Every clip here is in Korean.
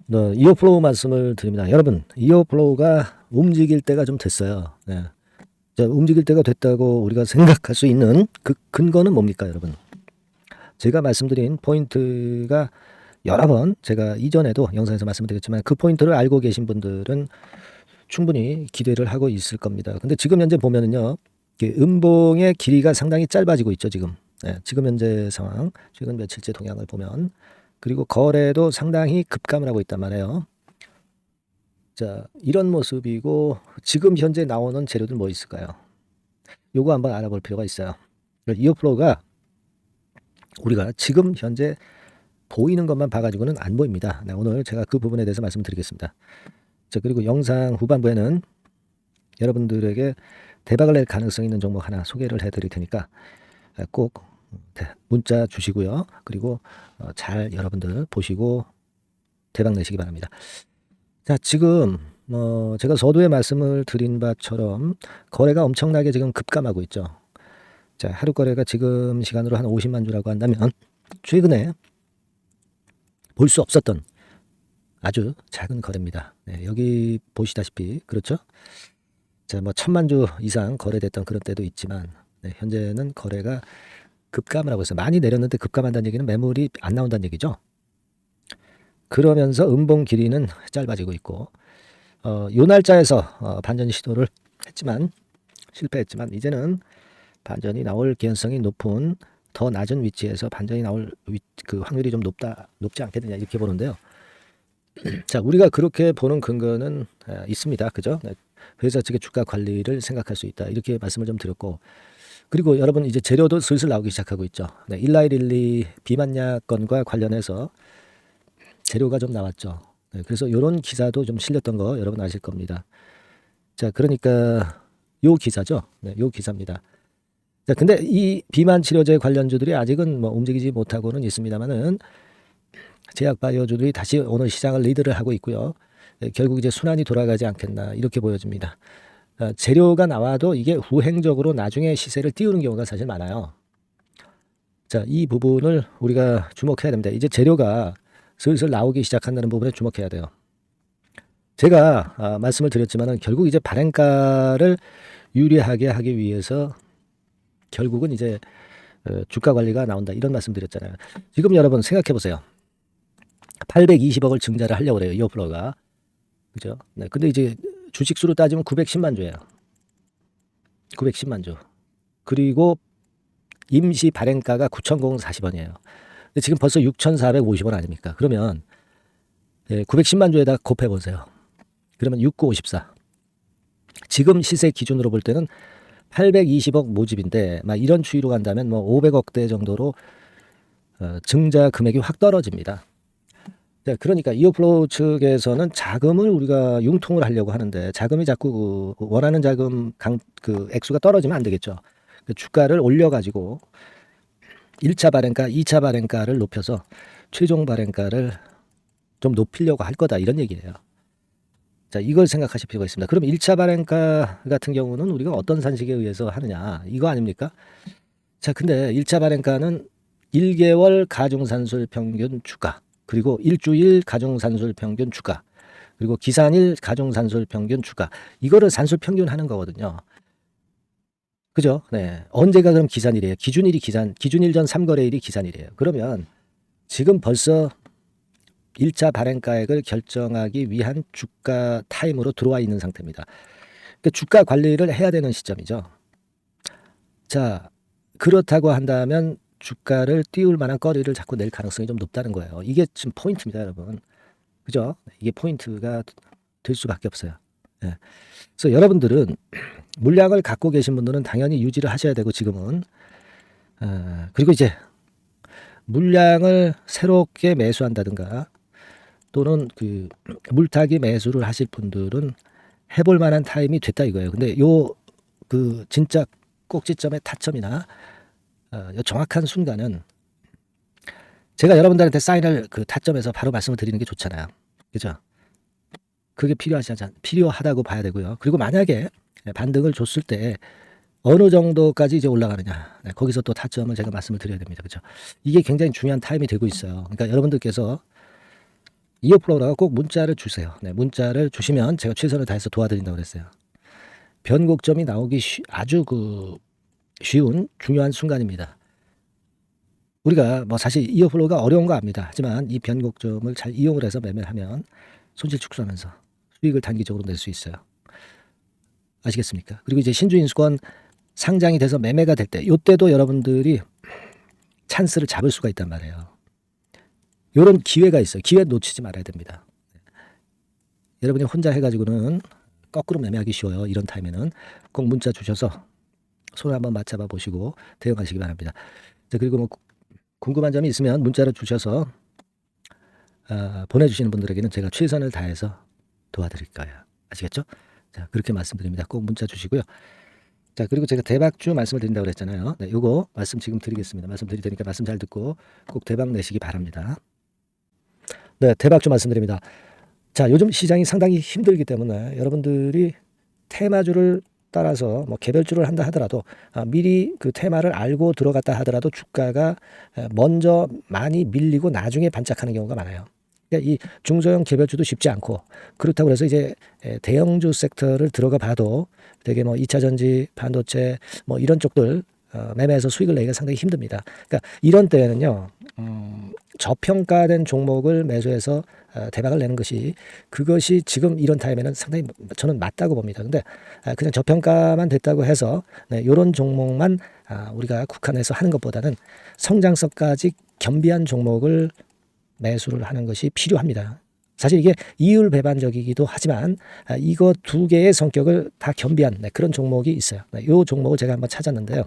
이어플로우 말씀을 드립니다. 여러분, 이어플로우가 움직일 때가 좀 됐어요. 네. 자, 움직일 때가 됐다고 우리가 생각할 수 있는 그 근거는 뭡니까, 여러분? 제가 말씀드린 포인트가 여러 번 제가 이전에도 영상에서 말씀드렸지만 그 포인트를 알고 계신 분들은 충분히 기대를 하고 있을 겁니다. 근데 지금 현재 보면은요, 음봉의 길이가 상당히 짧아지고 있죠, 지금. 네, 지금 현재 상황, 최근 며칠째 동향을 보면. 그리고 거래도 상당히 급감을 하고 있단 말이에요. 자, 이런 모습이고 지금 현재 나오는 재료들 뭐 있을까요? 요거 한번 알아볼 필요가 있어요. 이어플로우가 우리가 지금 현재 보이는 것만 봐가지고는 안 보입니다. 네, 오늘 제가 그 부분에 대해서 말씀드리겠습니다. 자, 그리고 영상 후반부에는 여러분들에게 대박을 낼 가능성 있는 종목 하나 소개를 해드릴 테니까 꼭 문자 주시고요. 그리고 잘 여러분들 보시고 대박 내시기 바랍니다. 자, 지금 제가 서두에 말씀을 드린 바처럼 거래가 엄청나게 지금 급감하고 있죠. 자, 하루 거래가 지금 시간으로 한 50만 주라고 한다면 최근에 볼 수 없었던 아주 작은 거래입니다. 네, 여기 보시다시피 그렇죠? 자, 뭐 1000만 주 이상 거래됐던 그런 때도 있지만 네, 현재는 거래가 급감을 하고 있어요. 많이 내렸는데 급감한다는 얘기는 매물이 안 나온다는 얘기죠. 그러면서 음봉 길이는 짧아지고 있고 요 날짜에서 반전 시도를 했지만 실패했지만 이제는 반전이 나올 개연성이 높은 더 낮은 위치에서 반전이 나올 그 확률이 좀 높지 않겠느냐 이렇게 보는데요. 자, 우리가 그렇게 보는 근거는 있습니다. 그죠? 회사 측의 주가 관리를 생각할 수 있다. 이렇게 말씀을 좀 드렸고 그리고 여러분 이제 재료도 슬슬 나오기 시작하고 있죠. 네, 19112 비만약 건과 관련해서 재료가 좀 나왔죠. 네, 그래서 이런 기사도 좀 실렸던 거 여러분 아실 겁니다. 자, 그러니까 요 기사죠. 네, 요 기사입니다. 자, 근데 이 비만 치료제 관련주들이 아직은 뭐 움직이지 못하고는 있습니다만은 제약바이오주들이 다시 오늘 시장을 리드를 하고 있고요. 네, 결국 이제 순환이 돌아가지 않겠나 이렇게 보여집니다. 재료가 나와도 이게 후행적으로 나중에 시세를 띄우는 경우가 사실 많아요. 자, 이 부분을 우리가 주목해야 됩니다. 이제 재료가 슬슬 나오기 시작한다는 부분에 주목해야 돼요. 제가 말씀을 드렸지만은 결국 이제 발행가를 유리하게 하기 위해서 결국은 이제 주가 관리가 나온다 이런 말씀 드렸잖아요. 지금 여러분 생각해 보세요. 820억을 증자를 하려고 그래요. 이어플로가. 그죠? 네. 근데 이제 주식수로 따지면 910만 주예요. 910만 주. 그리고 임시 발행가가 9,040원이에요. 근데 지금 벌써 6,450원 아닙니까? 그러면 910만 주에다 곱해 보세요. 그러면 6954. 지금 시세 기준으로 볼 때는 820억 모집인데 막 이런 추이로 간다면 뭐 500억대 정도로 증자 금액이 확 떨어집니다. 네, 그러니까 이어플로우 측에서는 자금을 우리가 융통을 하려고 하는데 자금이 자꾸 원하는 자금 그 액수가 떨어지면 안 되겠죠. 그 주가를 올려가지고 1차 발행가, 2차 발행가를 높여서 최종 발행가를 좀 높이려고 할 거다 이런 얘기예요. 자, 이걸 생각하실 필요가 있습니다. 그럼 1차 발행가 같은 경우는 우리가 어떤 산식에 의해서 하느냐 이거 아닙니까? 자, 근데 1차 발행가는 1개월 가중산술 평균 주가 그리고 일주일 가중산술 평균 주가 그리고 기산일 가중산술 평균 주가 이거를 산술 평균 하는 거거든요. 그죠? 네. 언제가 그럼 기산일이에요? 기준일 전 3거래일이 기산일이에요. 그러면 지금 벌써 1차 발행가액을 결정하기 위한 주가 타임으로 들어와 있는 상태입니다. 그러니까 주가 관리를 해야 되는 시점이죠. 자, 그렇다고 한다면 주가를 띄울 만한 거리를 자꾸 낼 가능성이 좀 높다는 거예요. 이게 지금 포인트입니다, 여러분. 그죠? 이게 포인트가 될 수밖에 없어요. 예. 그래서 여러분들은 물량을 갖고 계신 분들은 당연히 유지를 하셔야 되고 지금은 그리고 이제 물량을 새롭게 매수한다든가 또는 그 물타기 매수를 하실 분들은 해볼 만한 타임이 됐다 이거예요. 근데 요 그 진짜 꼭지점의 타점이나 정확한 순간은 제가 여러분들한테 사인을 그 타점에서 바로 말씀을 드리는 게 좋잖아요. 그죠? 그게 필요하다고 봐야 되고요. 그리고 만약에 반등을 줬을 때 어느 정도까지 이제 올라가느냐. 네, 거기서 또 타점을 제가 말씀을 드려야 됩니다. 그죠? 이게 굉장히 중요한 타임이 되고 있어요. 그러니까 여러분들께서 이어플로우라고 꼭 문자를 주세요. 네, 문자를 주시면 제가 최선을 다해서 도와드린다고 그랬어요. 변곡점이 나오기 아주 쉬운 중요한 순간입니다. 우리가 뭐 사실 이어플로우가 어려운 거 압니다. 하지만 이 변곡점을 잘 이용을 해서 매매하면 손실 축소하면서 수익을 단기적으로 낼 수 있어요. 아시겠습니까? 그리고 이제 신주인수권 상장이 돼서 매매가 될 때, 이때도 여러분들이 찬스를 잡을 수가 있단 말이에요. 이런 기회가 있어요. 기회 놓치지 말아야 됩니다. 여러분이 혼자 해가지고는 거꾸로 매매하기 쉬워요. 이런 타임에는 꼭 문자 주셔서 손을 한번 맞잡아 보시고 대응하시기 바랍니다. 자, 그리고 뭐 궁금한 점이 있으면 문자를 주셔서 보내주시는 분들에게는 제가 최선을 다해서 도와드릴 거예요. 아시겠죠? 자, 그렇게 말씀드립니다. 꼭 문자 주시고요. 자, 그리고 제가 대박주 말씀을 드린다고 그랬잖아요. 네, 요거 말씀 지금 드리겠습니다. 말씀 드릴 테니까 말씀 잘 듣고 꼭 대박 내시기 바랍니다. 네, 대박주 말씀드립니다. 자, 요즘 시장이 상당히 힘들기 때문에 여러분들이 테마주를 따라서 뭐 개별주를 한다 하더라도 미리 그 테마를 알고 들어갔다 하더라도 주가가 먼저 많이 밀리고 나중에 반짝하는 경우가 많아요. 그러니까 이 중소형 개별주도 쉽지 않고, 그렇다고 해서 이제 대형주 섹터를 들어가 봐도 되게 뭐 2차 전지, 반도체 뭐 이런 쪽들 매매해서 수익을 내기가 상당히 힘듭니다. 그러니까 이런 때에는요, 저평가된 종목을 매수해서 대박을 내는 것이, 그것이 지금 이런 타임에는 상당히 저는 맞다고 봅니다. 근데 그냥 저평가만 됐다고 해서 이런 종목만 우리가 국한해서 하는 것보다는 성장성까지 겸비한 종목을 매수를 하는 것이 필요합니다. 사실 이게 이율 배반적이기도 하지만 이거 두 개의 성격을 다 겸비한 그런 종목이 있어요. 이 종목을 제가 한번 찾았는데요.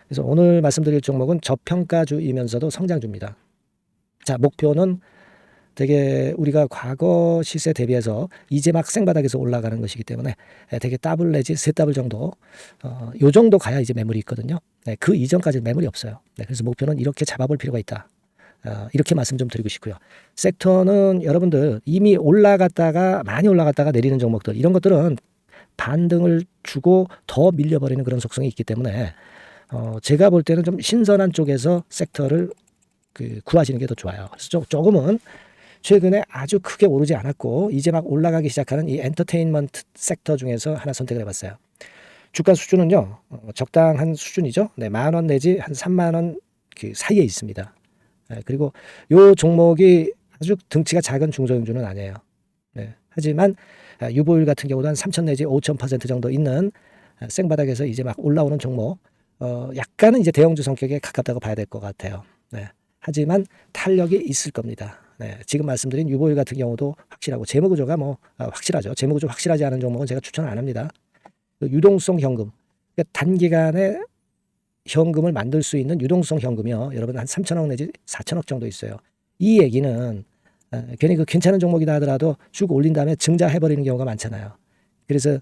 그래서 오늘 말씀드릴 종목은 저평가주이면서도 성장주입니다. 자, 목표는 되게 우리가 과거 시세 대비해서 이제 막 생바닥에서 올라가는 것이기 때문에 되게 더블 내지 세 더블 정도, 요 정도 가야 이제 매물이 있거든요. 그 이전까지는 매물이 없어요. 그래서 목표는 이렇게 잡아볼 필요가 있다. 이렇게 말씀 좀 드리고 싶고요. 섹터는 여러분들 이미 올라갔다가 많이 올라갔다가 내리는 종목들, 이런 것들은 반등을 주고 더 밀려버리는 그런 속성이 있기 때문에 제가 볼 때는 좀 신선한 쪽에서 섹터를 구하시는 게 더 좋아요. 그래서 조금은 최근에 아주 크게 오르지 않았고 이제 막 올라가기 시작하는 이 엔터테인먼트 sek터 중에서 하나 선택을 해봤어요. 주가 수준은요, 적당한 수준이죠. 네, 10,000원 내지 한 30,000원 그 사이에 있습니다. 그리고 요 종목이 아주 등치가 작은 중소형주는 아니에요. 네, 하지만 유보율 같은 경우도 한 3,000 내지 5,000% 정도 있는 생바닥에서 이제 막 올라오는 종목, 약간은 이제 대형주 성격에 가깝다고 봐야 될 것 같아요. 네, 하지만 탄력이 있을 겁니다. 네, 지금 말씀드린 유보율 같은 경우도 확실하고 재무구조가 뭐 확실하죠. 재무구조 확실하지 않은 종목은 제가 추천 안 합니다. 유동성 현금, 그러니까 단기간에 현금을 만들 수 있는 유동성 현금이요, 여러분 한 3,000억 내지 4,000억 정도 있어요. 이 얘기는 괜히 그 괜찮은 종목이다 하더라도 쭉 올린 다음에 증자해버리는 경우가 많잖아요. 그래서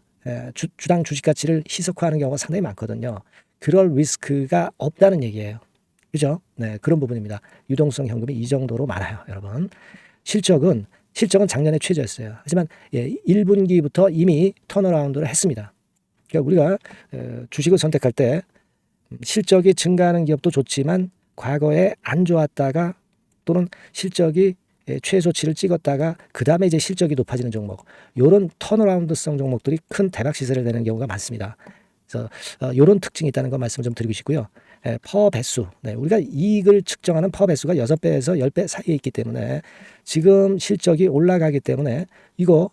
주당 주식 가치를 희석화하는 경우가 상당히 많거든요. 그럴 리스크가 없다는 얘기예요. 그죠? 네, 그런 부분입니다. 유동성 현금이 이 정도로 많아요, 여러분. 실적은 작년에 최저였어요. 하지만 1분기부터 이미 턴어라운드를 했습니다. 그러니까 우리가 주식을 선택할 때 실적이 증가하는 기업도 좋지만 과거에 안 좋았다가 또는 실적이 최소치를 찍었다가 그 다음에 이제 실적이 높아지는 종목, 이런 턴어라운드성 종목들이 큰 대박 시세를 내는 경우가 많습니다. 그래서 이런 특징이 있다는 거 말씀을 좀 드리고 싶고요. 퍼 배수, 우리가 이익을 측정하는 퍼 배수가 6배에서 10배 사이에 있기 때문에 지금 실적이 올라가기 때문에 이거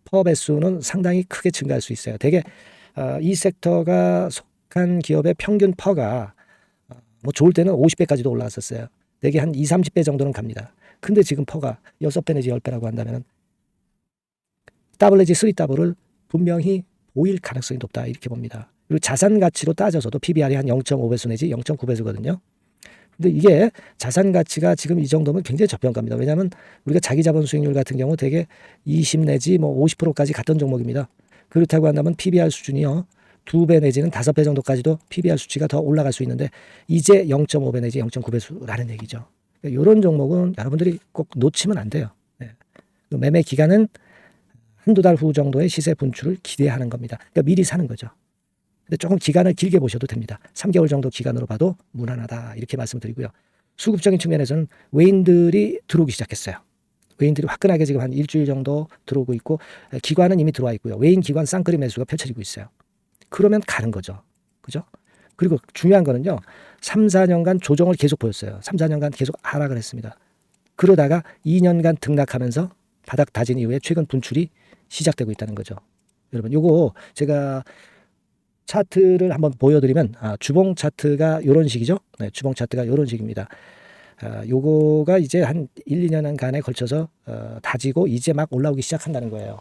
퍼 배수는 상당히 크게 증가할 수 있어요. 되게 이 섹터가 속한 기업의 평균 퍼가 뭐 좋을 때는 50배까지도 올라왔었어요. 되게 한 20, 30배 정도는 갑니다. 근데 지금 퍼가 6배 내지 10배라고 한다면 더블 내지 3더블을 분명히 보일 가능성이 높다, 이렇게 봅니다. 그리고 자산 가치로 따져서도 PBR이 한 0.5배수 내지 0.9배수거든요. 근데 이게 자산 가치가 지금 이 정도면 굉장히 저평가입니다. 왜냐하면 우리가 자기 자본 수익률 같은 경우 되게 20 내지 뭐 50%까지 갔던 종목입니다. 그렇다고 한다면 PBR 수준이요, 2배 내지는 5배 정도까지도 PBR 수치가 더 올라갈 수 있는데 이제 0.5배 내지 0.9배수라는 얘기죠. 그러니까 이런 종목은 여러분들이 꼭 놓치면 안 돼요. 매매 기간은 한두 달 후 정도의 시세 분출을 기대하는 겁니다. 그러니까 미리 사는 거죠. 근데 조금 기간을 길게 보셔도 됩니다. 3개월 정도 기간으로 봐도 무난하다, 이렇게 말씀드리고요. 수급적인 측면에서는 외인들이 들어오기 시작했어요. 외인들이 화끈하게 지금 한 일주일 정도 들어오고 있고 기관은 이미 들어와 있고요. 외인 기관 쌍끌이 매수가 펼쳐지고 있어요. 그러면 가는 거죠. 그죠? 그리고 중요한 거는요. 3, 4년간 조정을 계속 보였어요. 3, 4년간 계속 하락을 했습니다. 그러다가 2년간 등락하면서 바닥 다진 이후에 최근 분출이 시작되고 있다는 거죠. 여러분 요거 제가 차트를 한번 보여드리면 주봉 차트가 이런 식이죠. 네, 주봉 차트가 이런 식입니다. 요거가 이제 한 1, 2년간에 걸쳐서 다지고 이제 막 올라오기 시작한다는 거예요.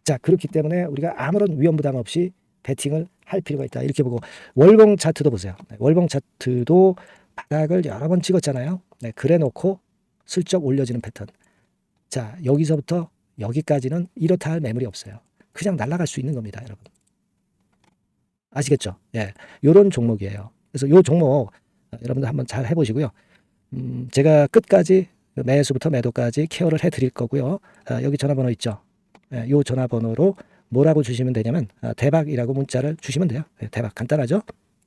자, 그렇기 때문에 우리가 아무런 위험 부담 없이 베팅을 할 필요가 있다. 이렇게 보고 월봉 차트도 보세요. 네, 월봉 차트도 바닥을 여러 번 찍었잖아요. 네, 그래 놓고 슬쩍 올려지는 패턴. 자, 여기서부터 여기까지는 이렇다 할 매물이 없어요. 그냥 날아갈 수 있는 겁니다, 여러분. 아시겠죠? 예, 요런 종목이에요. 그래서 요 종목 여러분들 한번 잘 해보시고요. 제가 끝까지 매수부터 매도까지 케어를 해드릴 거고요. 여기 전화번호 있죠? 예, 요 전화번호로 뭐라고 주시면 되냐면 대박이라고 문자를 주시면 돼요. 예, 대박 간단하죠?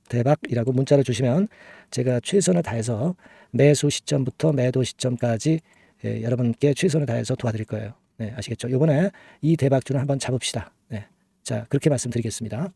대박이라고 문자를 주시면 제가 최선을 다해서 매수 시점부터 매도 시점까지 여러분께 최선을 다해서 도와드릴 거예요. 네, 아시겠죠? 이번에 이 대박주는 한번 잡읍시다. 네, 자 그렇게 말씀드리겠습니다.